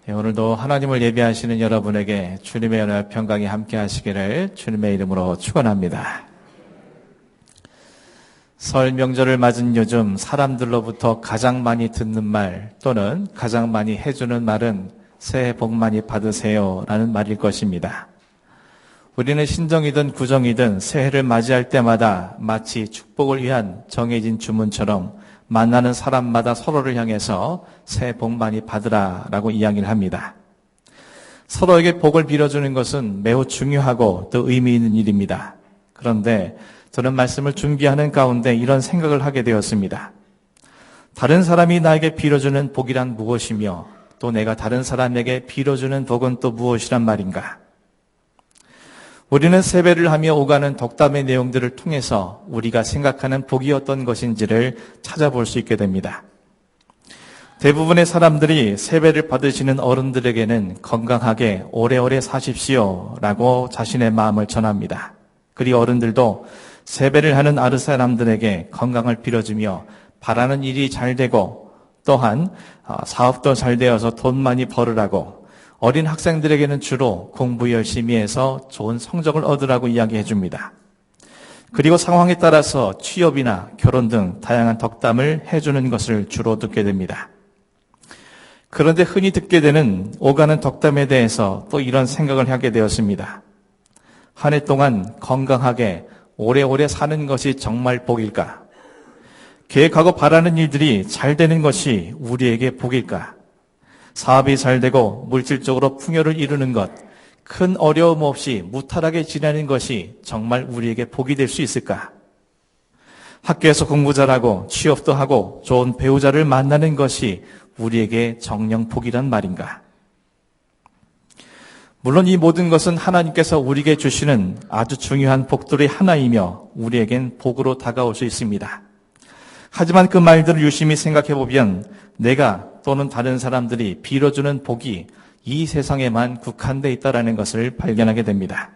네, 오늘도 하나님을 예배하시는 여러분에게 주님의 은혜와 평강이 함께 하시기를 주님의 이름으로 축원합니다. 설 명절을 맞은 요즘 사람들로부터 가장 많이 듣는 말 또는 가장 많이 해주는 말은 새해 복 많이 받으세요 라는 말일 것입니다. 우리는 신정이든 구정이든 새해를 맞이할 때마다 마치 축복을 위한 정해진 주문처럼 만나는 사람마다 서로를 향해서 새해 복 많이 받으라 라고 이야기를 합니다. 서로에게 복을 빌어주는 것은 매우 중요하고 또 의미 있는 일입니다. 그런데 저는 말씀을 준비하는 가운데 이런 생각을 하게 되었습니다. 다른 사람이 나에게 빌어주는 복이란 무엇이며 또 내가 다른 사람에게 빌어주는 복은 또 무엇이란 말인가? 우리는 세배를 하며 오가는 덕담의 내용들을 통해서 우리가 생각하는 복이 어떤 것인지를 찾아볼 수 있게 됩니다. 대부분의 사람들이 세배를 받으시는 어른들에게는 건강하게 오래오래 사십시오 라고 자신의 마음을 전합니다. 그리 어른들도 세배를 하는 아르 사람들에게 건강을 빌어주며 바라는 일이 잘 되고 또한 사업도 잘 되어서 돈 많이 벌으라고 어린 학생들에게는 주로 공부 열심히 해서 좋은 성적을 얻으라고 이야기해 줍니다. 그리고 상황에 따라서 취업이나 결혼 등 다양한 덕담을 해주는 것을 주로 듣게 됩니다. 그런데 흔히 듣게 되는 오가는 덕담에 대해서 또 이런 생각을 하게 되었습니다. 한 해 동안 건강하게 오래오래 사는 것이 정말 복일까? 계획하고 바라는 일들이 잘 되는 것이 우리에게 복일까? 사업이 잘 되고 물질적으로 풍요를 이루는 것, 큰 어려움 없이 무탈하게 지내는 것이 정말 우리에게 복이 될 수 있을까? 학교에서 공부 잘하고 취업도 하고 좋은 배우자를 만나는 것이 우리에게 정녕 복이란 말인가? 물론 이 모든 것은 하나님께서 우리에게 주시는 아주 중요한 복들의 하나이며 우리에겐 복으로 다가올 수 있습니다. 하지만 그 말들을 유심히 생각해 보면 내가 또는 다른 사람들이 빌어주는 복이 이 세상에만 국한되어 있다는 것을 발견하게 됩니다.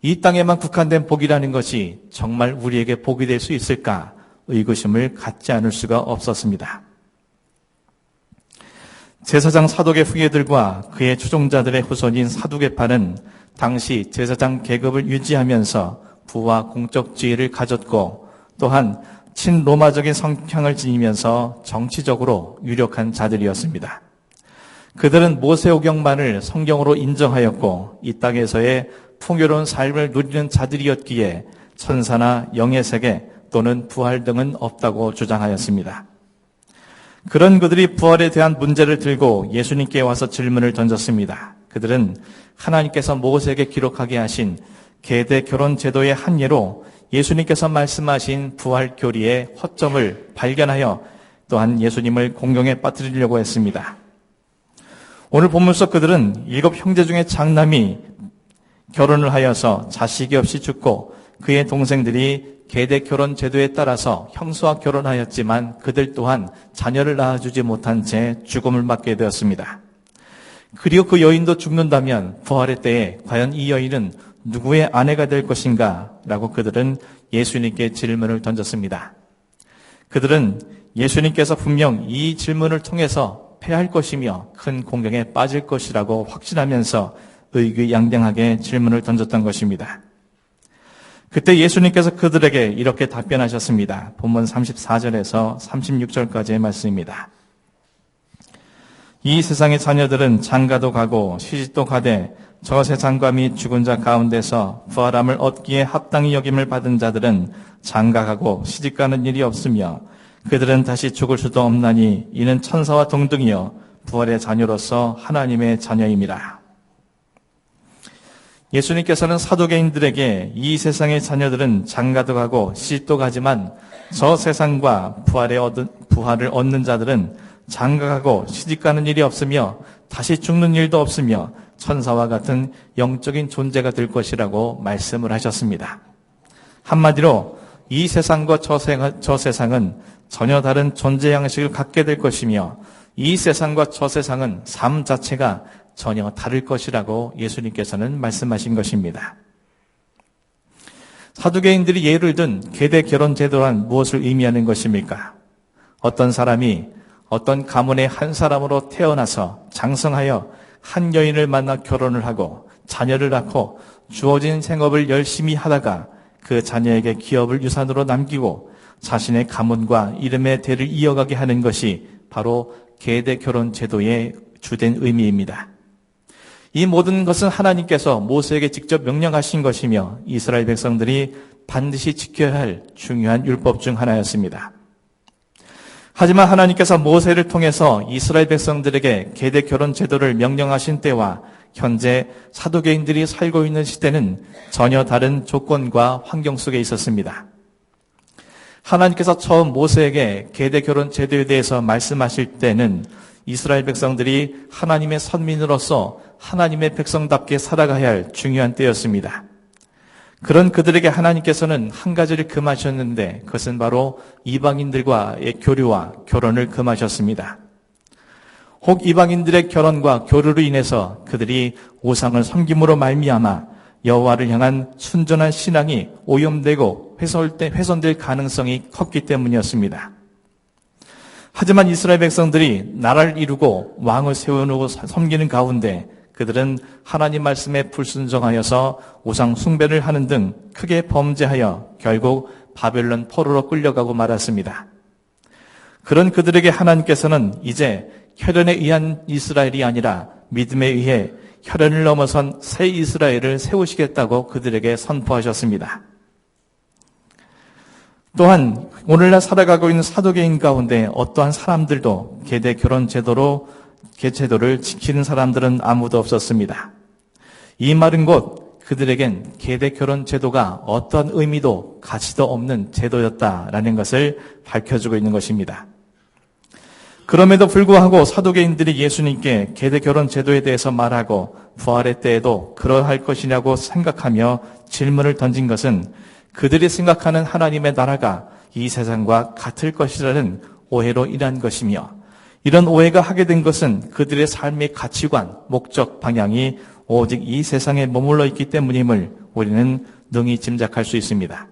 이 땅에만 국한된 복이라는 것이 정말 우리에게 복이 될 수 있을까 의구심을 갖지 않을 수가 없었습니다. 제사장 사독의 후예들과 그의 추종자들의 후손인 사두개파는 당시 제사장 계급을 유지하면서 부와 공적 지위를 가졌고 또한 친로마적인 성향을 지니면서 정치적으로 유력한 자들이었습니다. 그들은 모세오경만을 성경으로 인정하였고 이 땅에서의 풍요로운 삶을 누리는 자들이었기에 천사나 영의 세계 또는 부활 등은 없다고 주장하였습니다. 그런 그들이 부활에 대한 문제를 들고 예수님께 와서 질문을 던졌습니다. 그들은 하나님께서 모세에게 기록하게 하신 계대 결혼 제도의 한 예로 예수님께서 말씀하신 부활 교리의 허점을 발견하여 또한 예수님을 공경에 빠뜨리려고 했습니다. 오늘 본문 속 그들은 7 형제 중에 장남이 결혼을 하여서 자식이 없이 죽고 그의 동생들이 계대 결혼 제도에 따라서 형수와 결혼하였지만 그들 또한 자녀를 낳아주지 못한 채 죽음을 맞게 되었습니다. 그리고 그 여인도 죽는다면 부활의 때에 과연 이 여인은 누구의 아내가 될 것인가? 라고 그들은 예수님께 질문을 던졌습니다. 그들은 예수님께서 분명 이 질문을 통해서 패할 것이며 큰 공경에 빠질 것이라고 확신하면서 의기양양하게 질문을 던졌던 것입니다. 그때 예수님께서 그들에게 이렇게 답변하셨습니다. 본문 34절에서 36절까지의 말씀입니다. 이 세상의 자녀들은 장가도 가고 시집도 가되 저 세상과 및 죽은 자 가운데서 부활함을 얻기에 합당히 여김을 받은 자들은 장가가고 시집가는 일이 없으며 그들은 다시 죽을 수도 없나니 이는 천사와 동등이요 부활의 자녀로서 하나님의 자녀임이라. 예수님께서는 사두개인들에게 이 세상의 자녀들은 장가도 가고 시집도 가지만 저 세상과 부활을 얻는 자들은 장가가고 시집가는 일이 없으며 다시 죽는 일도 없으며 천사와 같은 영적인 존재가 될 것이라고 말씀을 하셨습니다. 한마디로 이 세상과 저 세상은 전혀 다른 존재 양식을 갖게 될 것이며 이 세상과 저 세상은 삶 자체가 전혀 다를 것이라고 예수님께서는 말씀하신 것입니다. 사두개인들이 예를 든 계대 결혼 제도란 무엇을 의미하는 것입니까? 어떤 사람이 어떤 가문의 한 사람으로 태어나서 장성하여 한 여인을 만나 결혼을 하고 자녀를 낳고 주어진 생업을 열심히 하다가 그 자녀에게 기업을 유산으로 남기고 자신의 가문과 이름의 대를 이어가게 하는 것이 바로 계대 결혼 제도의 주된 의미입니다. 이 모든 것은 하나님께서 모세에게 직접 명령하신 것이며 이스라엘 백성들이 반드시 지켜야 할 중요한 율법 중 하나였습니다. 하지만 하나님께서 모세를 통해서 이스라엘 백성들에게 계대 결혼 제도를 명령하신 때와 현재 사두개인들이 살고 있는 시대는 전혀 다른 조건과 환경 속에 있었습니다. 하나님께서 처음 모세에게 계대 결혼 제도에 대해서 말씀하실 때는 이스라엘 백성들이 하나님의 선민으로서 하나님의 백성답게 살아가야 할 중요한 때였습니다. 그런 그들에게 하나님께서는 한 가지를 금하셨는데 그것은 바로 이방인들과의 교류와 결혼을 금하셨습니다. 혹 이방인들의 결혼과 교류로 인해서 그들이 우상을 섬김으로 말미암아 여호와를 향한 순전한 신앙이 오염되고 훼손될 가능성이 컸기 때문이었습니다. 하지만 이스라엘 백성들이 나라를 이루고 왕을 세워놓고 섬기는 가운데 그들은 하나님 말씀에 불순종하여서 우상 숭배를 하는 등 크게 범죄하여 결국 바벨론 포로로 끌려가고 말았습니다. 그런 그들에게 하나님께서는 이제 혈연에 의한 이스라엘이 아니라 믿음에 의해 혈연을 넘어선 새 이스라엘을 세우시겠다고 그들에게 선포하셨습니다. 또한 오늘날 살아가고 있는 사도계인 가운데 어떠한 사람들도 계대 결혼 제도를 지키는 사람들은 아무도 없었습니다. 이 말은 곧 그들에겐 계대 결혼 제도가 어떠한 의미도 가치도 없는 제도였다라는 것을 밝혀주고 있는 것입니다. 그럼에도 불구하고 사두개인들이 예수님께 계대 결혼 제도에 대해서 말하고 부활의 때에도 그러할 것이냐고 생각하며 질문을 던진 것은 그들이 생각하는 하나님의 나라가 이 세상과 같을 것이라는 오해로 인한 것이며 이런 오해가 하게 된 것은 그들의 삶의 가치관, 목적, 방향이 오직 이 세상에 머물러 있기 때문임을 우리는 능히 짐작할 수 있습니다.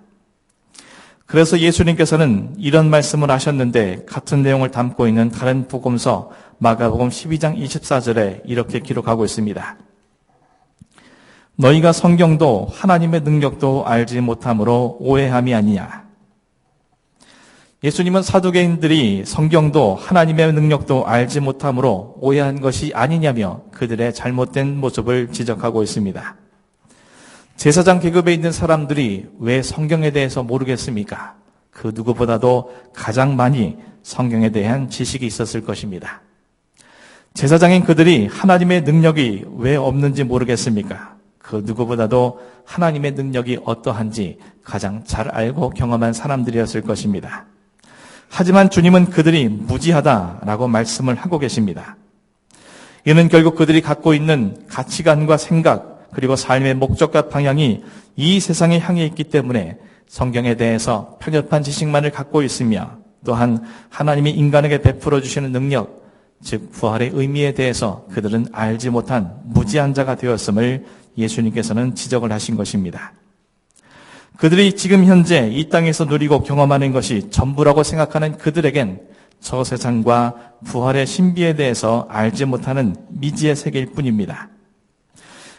그래서 예수님께서는 이런 말씀을 하셨는데 같은 내용을 담고 있는 다른 복음서 마가복음 12장 24절에 이렇게 기록하고 있습니다. 너희가 성경도 하나님의 능력도 알지 못함으로 오해함이 아니냐. 예수님은 사두개인들이 성경도 하나님의 능력도 알지 못함으로 오해한 것이 아니냐며 그들의 잘못된 모습을 지적하고 있습니다. 제사장 계급에 있는 사람들이 왜 성경에 대해서 모르겠습니까? 그 누구보다도 가장 많이 성경에 대한 지식이 있었을 것입니다. 제사장인 그들이 하나님의 능력이 왜 없는지 모르겠습니까? 그 누구보다도 하나님의 능력이 어떠한지 가장 잘 알고 경험한 사람들이었을 것입니다. 하지만 주님은 그들이 무지하다라고 말씀을 하고 계십니다. 이는 결국 그들이 갖고 있는 가치관과 생각 그리고 삶의 목적과 방향이 이 세상에 향해 있기 때문에 성경에 대해서 편협한 지식만을 갖고 있으며 또한 하나님이 인간에게 베풀어 주시는 능력, 즉 부활의 의미에 대해서 그들은 알지 못한 무지한 자가 되었음을 예수님께서는 지적을 하신 것입니다. 그들이 지금 현재 이 땅에서 누리고 경험하는 것이 전부라고 생각하는 그들에겐 저 세상과 부활의 신비에 대해서 알지 못하는 미지의 세계일 뿐입니다.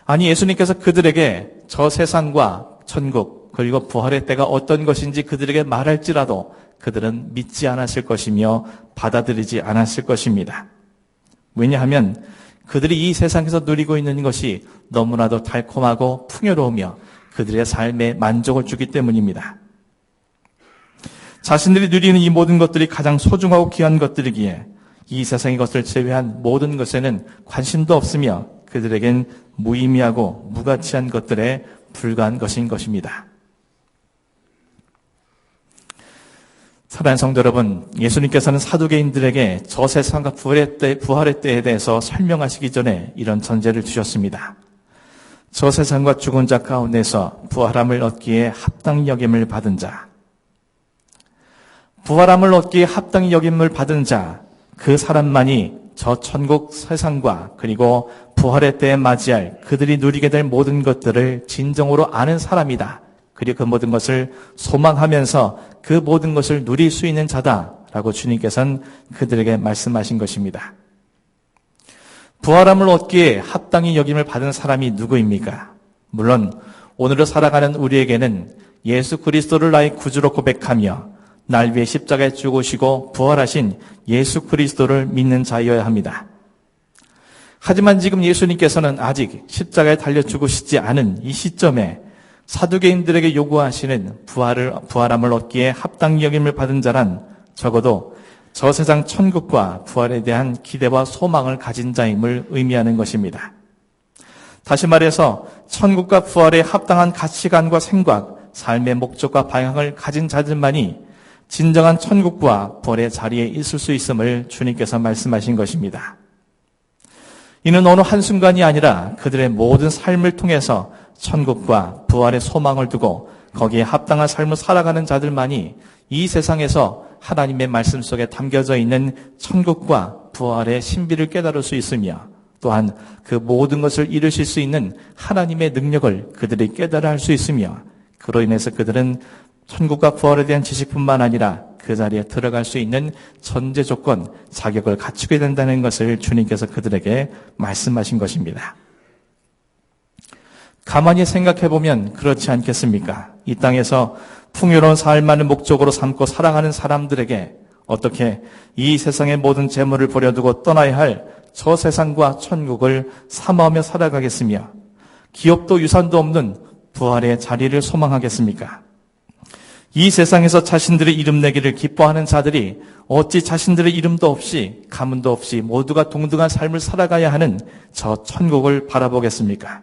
아니 예수님께서 그들에게 저 세상과 천국 그리고 부활의 때가 어떤 것인지 그들에게 말할지라도 그들은 믿지 않았을 것이며 받아들이지 않았을 것입니다. 왜냐하면 그들이 이 세상에서 누리고 있는 것이 너무나도 달콤하고 풍요로우며 그들의 삶에 만족을 주기 때문입니다. 자신들이 누리는 이 모든 것들이 가장 소중하고 귀한 것들이기에 이 세상의 것을 제외한 모든 것에는 관심도 없으며 그들에겐 무의미하고 무가치한 것들에 불과한 것인 것입니다. 사랑하는 성도 여러분, 예수님께서는 사두개인들에게 저 세상과 부활의 때에 대해서 설명하시기 전에 이런 전제를 주셨습니다. 저 세상과 죽은 자 가운데서 부활함을 얻기에 합당히 여김을 받은 자, 부활함을 얻기에 합당히 여김을 받은 자, 그 사람만이 저 천국 세상과 그리고 부활의 때에 맞이할 그들이 누리게 될 모든 것들을 진정으로 아는 사람이다. 그리고 그 모든 것을 소망하면서 그 모든 것을 누릴 수 있는 자다라고 라고 주님께서는 그들에게 말씀하신 것입니다. 부활함을 얻기에 합당히 여김을 받은 사람이 누구입니까? 물론 오늘을 살아가는 우리에게는 예수 그리스도를 나의 구주로 고백하며 날 위해 십자가에 죽으시고 부활하신 예수 그리스도를 믿는 자여야 합니다. 하지만 지금 예수님께서는 아직 십자가에 달려 죽으시지 않은 이 시점에 사두개인들에게 요구하시는 부활함을 얻기에 합당히 여김을 받은 자란 적어도 저 세상 천국과 부활에 대한 기대와 소망을 가진 자임을 의미하는 것입니다. 다시 말해서 천국과 부활에 합당한 가치관과 생각, 삶의 목적과 방향을 가진 자들만이 진정한 천국과 부활의 자리에 있을 수 있음을 주님께서 말씀하신 것입니다. 이는 어느 한순간이 아니라 그들의 모든 삶을 통해서 천국과 부활의 소망을 두고 거기에 합당한 삶을 살아가는 자들만이 이 세상에서 하나님의 말씀 속에 담겨져 있는 천국과 부활의 신비를 깨달을 수 있으며 또한 그 모든 것을 이루실 수 있는 하나님의 능력을 그들이 깨달아 할 수 있으며 그로 인해서 그들은 천국과 부활에 대한 지식뿐만 아니라 그 자리에 들어갈 수 있는 전제 조건, 자격을 갖추게 된다는 것을 주님께서 그들에게 말씀하신 것입니다. 가만히 생각해보면 그렇지 않겠습니까? 이 땅에서 풍요로운 삶만을 목적으로 삼고 살아가는 사람들에게 어떻게 이 세상의 모든 재물을 버려두고 떠나야 할 저 세상과 천국을 사모하며 살아가겠으며 기업도 유산도 없는 부활의 자리를 소망하겠습니까? 이 세상에서 자신들의 이름 내기를 기뻐하는 자들이 어찌 자신들의 이름도 없이 가문도 없이 모두가 동등한 삶을 살아가야 하는 저 천국을 바라보겠습니까?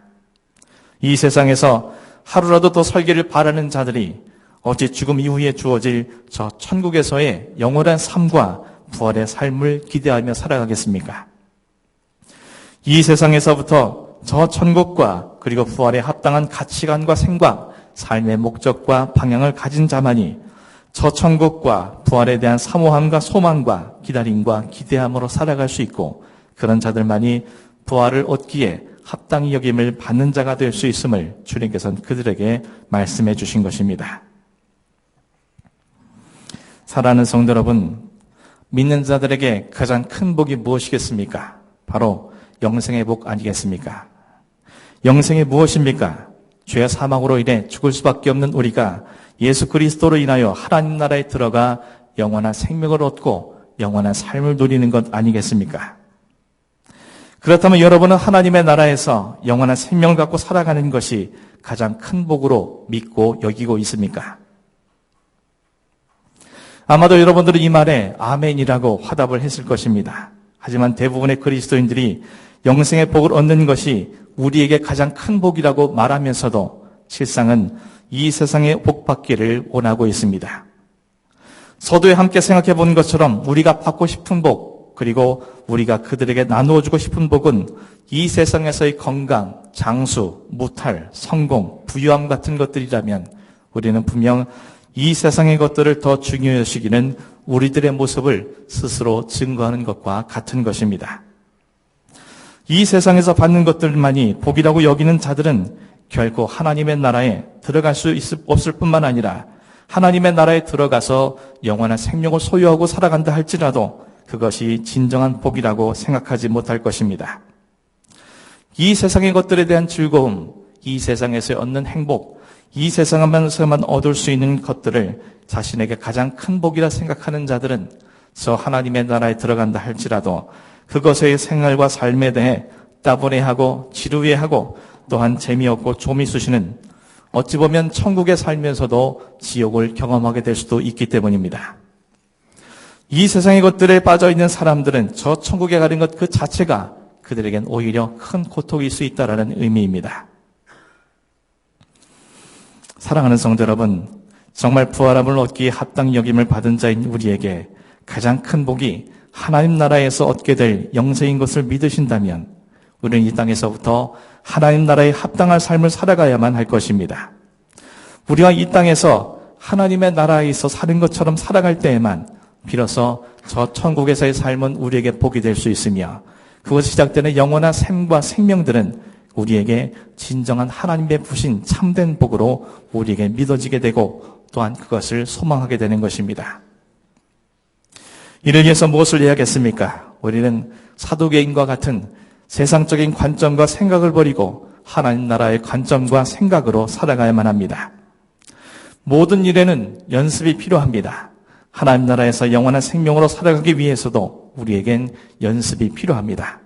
이 세상에서 하루라도 더 살기를 바라는 자들이 어찌 죽음 이후에 주어질 저 천국에서의 영원한 삶과 부활의 삶을 기대하며 살아가겠습니까? 이 세상에서부터 저 천국과 그리고 부활에 합당한 가치관과 생각, 삶의 목적과 방향을 가진 자만이 저 천국과 부활에 대한 사모함과 소망과 기다림과 기대함으로 살아갈 수 있고 그런 자들만이 부활을 얻기에 합당히 여김을 받는 자가 될 수 있음을 주님께서는 그들에게 말씀해 주신 것입니다. 사랑하는 성도 여러분, 믿는 자들에게 가장 큰 복이 무엇이겠습니까? 바로 영생의 복 아니겠습니까? 영생이 무엇입니까? 죄 사망으로 인해 죽을 수밖에 없는 우리가 예수 그리스도로 인하여 하나님 나라에 들어가 영원한 생명을 얻고 영원한 삶을 누리는 것 아니겠습니까? 그렇다면 여러분은 하나님의 나라에서 영원한 생명을 갖고 살아가는 것이 가장 큰 복으로 믿고 여기고 있습니까? 아마도 여러분들은 이 말에 아멘이라고 화답을 했을 것입니다. 하지만 대부분의 그리스도인들이 영생의 복을 얻는 것이 우리에게 가장 큰 복이라고 말하면서도 실상은 이 세상의 복 받기를 원하고 있습니다. 서두에 함께 생각해 본 것처럼 우리가 받고 싶은 복, 그리고 우리가 그들에게 나누어주고 싶은 복은 이 세상에서의 건강, 장수, 무탈, 성공, 부유함 같은 것들이라면 우리는 분명 이 세상의 것들을 더 중요시기는 우리들의 모습을 스스로 증거하는 것과 같은 것입니다. 이 세상에서 받는 것들만이 복이라고 여기는 자들은 결코 하나님의 나라에 들어갈 수 없을 뿐만 아니라 하나님의 나라에 들어가서 영원한 생명을 소유하고 살아간다 할지라도 그것이 진정한 복이라고 생각하지 못할 것입니다. 이 세상의 것들에 대한 즐거움, 이 세상에서 얻는 행복, 이 세상에서만 얻을 수 있는 것들을 자신에게 가장 큰 복이라 생각하는 자들은 저 하나님의 나라에 들어간다 할지라도 그것의 생활과 삶에 대해 따분해하고 지루해하고 또한 재미없고 좀이 쑤시는 어찌 보면 천국에 살면서도 지옥을 경험하게 될 수도 있기 때문입니다. 이 세상의 것들에 빠져있는 사람들은 저 천국에 가는 것 그 자체가 그들에겐 오히려 큰 고통일 수 있다는 의미입니다. 사랑하는 성도 여러분, 정말 부활함을 얻기에 합당히 여김을 받은 자인 우리에게 가장 큰 복이 하나님 나라에서 얻게 될 영생인 것을 믿으신다면 우리는 이 땅에서부터 하나님 나라에 합당한 삶을 살아가야만 할 것입니다. 우리가 이 땅에서 하나님의 나라에서 사는 것처럼 살아갈 때에만 비로소 저 천국에서의 삶은 우리에게 복이 될 수 있으며 그것이 시작되는 영원한 샘과 생명들은 우리에게 진정한 하나님의 부신 참된 복으로 우리에게 믿어지게 되고 또한 그것을 소망하게 되는 것입니다. 이를 위해서 무엇을 해야겠습니까? 우리는 사도계인과 같은 세상적인 관점과 생각을 버리고 하나님 나라의 관점과 생각으로 살아가야만 합니다. 모든 일에는 연습이 필요합니다. 하나님 나라에서 영원한 생명으로 살아가기 위해서도 우리에겐 연습이 필요합니다.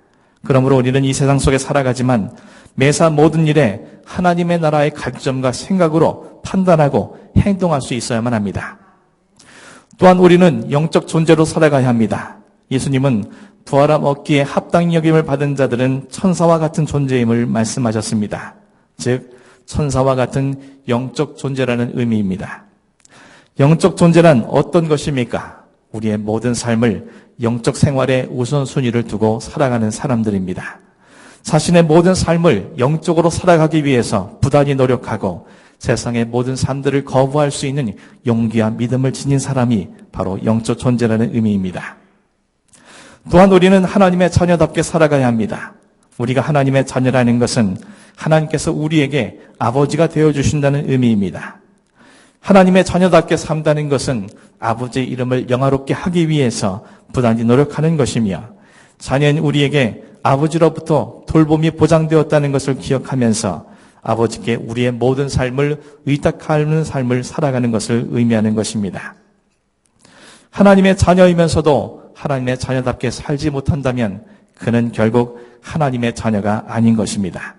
그러므로 우리는 이 세상 속에 살아가지만 매사 모든 일에 하나님의 나라의 관점과 생각으로 판단하고 행동할 수 있어야만 합니다. 또한 우리는 영적 존재로 살아가야 합니다. 예수님은 부활함 얻기에 합당히 여김을 받은 자들은 천사와 같은 존재임을 말씀하셨습니다. 즉 천사와 같은 영적 존재라는 의미입니다. 영적 존재란 어떤 것입니까? 우리의 모든 삶을 영적 생활에 우선순위를 두고 살아가는 사람들입니다. 자신의 모든 삶을 영적으로 살아가기 위해서 부단히 노력하고 세상의 모든 삶들을 거부할 수 있는 용기와 믿음을 지닌 사람이 바로 영적 존재라는 의미입니다. 또한 우리는 하나님의 자녀답게 살아가야 합니다. 우리가 하나님의 자녀라는 것은 하나님께서 우리에게 아버지가 되어주신다는 의미입니다. 하나님의 자녀답게 산다는 것은 아버지의 이름을 영화롭게 하기 위해서 부단히 노력하는 것이며 자녀인 우리에게 아버지로부터 돌봄이 보장되었다는 것을 기억하면서 아버지께 우리의 모든 삶을 의탁하는 삶을 살아가는 것을 의미하는 것입니다. 하나님의 자녀이면서도 하나님의 자녀답게 살지 못한다면 그는 결국 하나님의 자녀가 아닌 것입니다.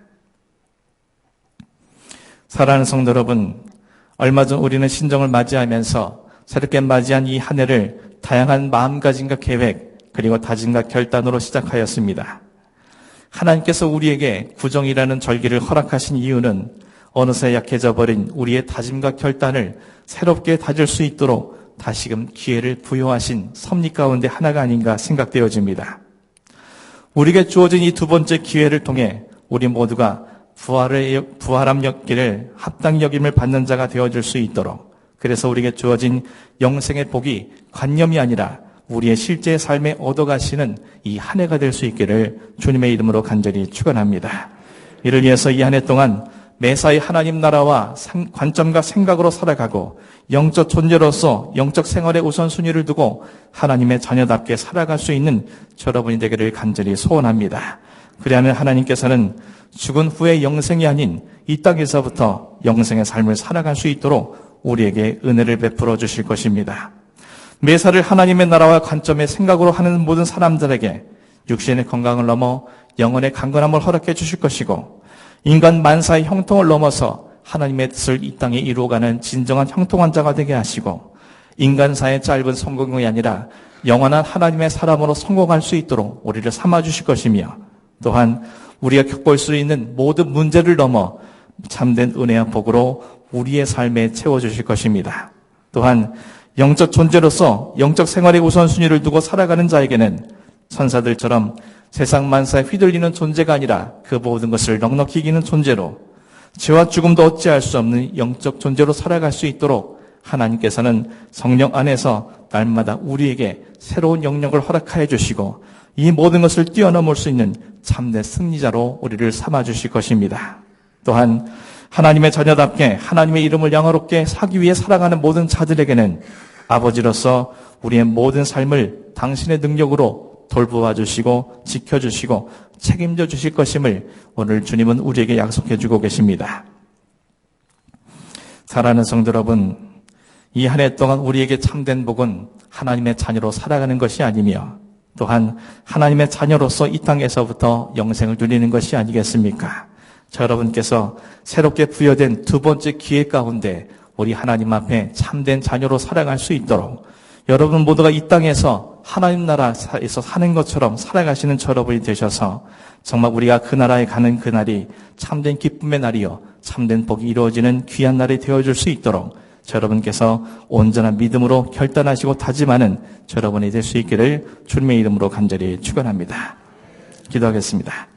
사랑하는 성도 여러분, 얼마 전 우리는 신정을 맞이하면서 새롭게 맞이한 이 한 해를 다양한 마음가짐과 계획 그리고 다짐과 결단으로 시작하였습니다. 하나님께서 우리에게 구정이라는 절기를 허락하신 이유는 어느새 약해져 버린 우리의 다짐과 결단을 새롭게 다질 수 있도록 다시금 기회를 부여하신 섭리 가운데 하나가 아닌가 생각되어집니다. 우리에게 주어진 이 두 번째 기회를 통해 우리 모두가 부활함 여기를 합당 여김을 받는 자가 되어줄 수 있도록, 그래서 우리에게 주어진 영생의 복이 관념이 아니라 우리의 실제 삶에 얻어가시는 이 한 해가 될 수 있기를 주님의 이름으로 간절히 축원합니다. 이를 위해서 이 한 해 동안 매사에 하나님 나라와 관점과 생각으로 살아가고 영적 존재로서 영적 생활의 우선순위를 두고 하나님의 자녀답게 살아갈 수 있는 여러분이 되기를 간절히 소원합니다. 그리하면 하나님께서는 죽은 후의 영생이 아닌 이 땅에서부터 영생의 삶을 살아갈 수 있도록 우리에게 은혜를 베풀어 주실 것입니다. 매사를 하나님의 나라와 관점의 생각으로 하는 모든 사람들에게 육신의 건강을 넘어 영혼의 강건함을 허락해 주실 것이고, 인간 만사의 형통을 넘어서 하나님의 뜻을 이 땅에 이루어가는 진정한 형통한 자가 되게 하시고, 인간사의 짧은 성공이 아니라 영원한 하나님의 사람으로 성공할 수 있도록 우리를 삼아 주실 것이며, 또한 우리가 겪을 수 있는 모든 문제를 넘어 참된 은혜와 복으로 우리의 삶에 채워주실 것입니다. 또한 영적 존재로서 영적 생활의 우선순위를 두고 살아가는 자에게는 천사들처럼 세상 만사에 휘둘리는 존재가 아니라 그 모든 것을 넉넉히 이기는 존재로, 죄와 죽음도 어찌할 수 없는 영적 존재로 살아갈 수 있도록 하나님께서는 성령 안에서 날마다 우리에게 새로운 영역을 허락하여 주시고 이 모든 것을 뛰어넘을 수 있는 참된 승리자로 우리를 삼아 주실 것입니다. 또한 하나님의 자녀답게 하나님의 이름을 영화롭게 하기 위해 살아가는 모든 자들에게는 아버지로서 우리의 모든 삶을 당신의 능력으로 돌보아 주시고 지켜주시고 책임져 주실 것임을 오늘 주님은 우리에게 약속해 주고 계십니다. 사랑하는 성도 여러분, 이 한 해 동안 우리에게 참된 복은 하나님의 자녀로 살아가는 것이 아니며 또한 하나님의 자녀로서 이 땅에서부터 영생을 누리는 것이 아니겠습니까? 저 여러분께서 새롭게 부여된 두 번째 기회 가운데 우리 하나님 앞에 참된 자녀로 살아갈 수 있도록 여러분 모두가 이 땅에서 하나님 나라에서 사는 것처럼 살아가시는 저 여러분이 되셔서 정말 우리가 그 나라에 가는 그날이 참된 기쁨의 날이요 참된 복이 이루어지는 귀한 날이 되어줄 수 있도록 저 여러분께서 온전한 믿음으로 결단하시고 다짐하는 저 여러분이 될 수 있기를 주님의 이름으로 간절히 축원합니다. 기도하겠습니다.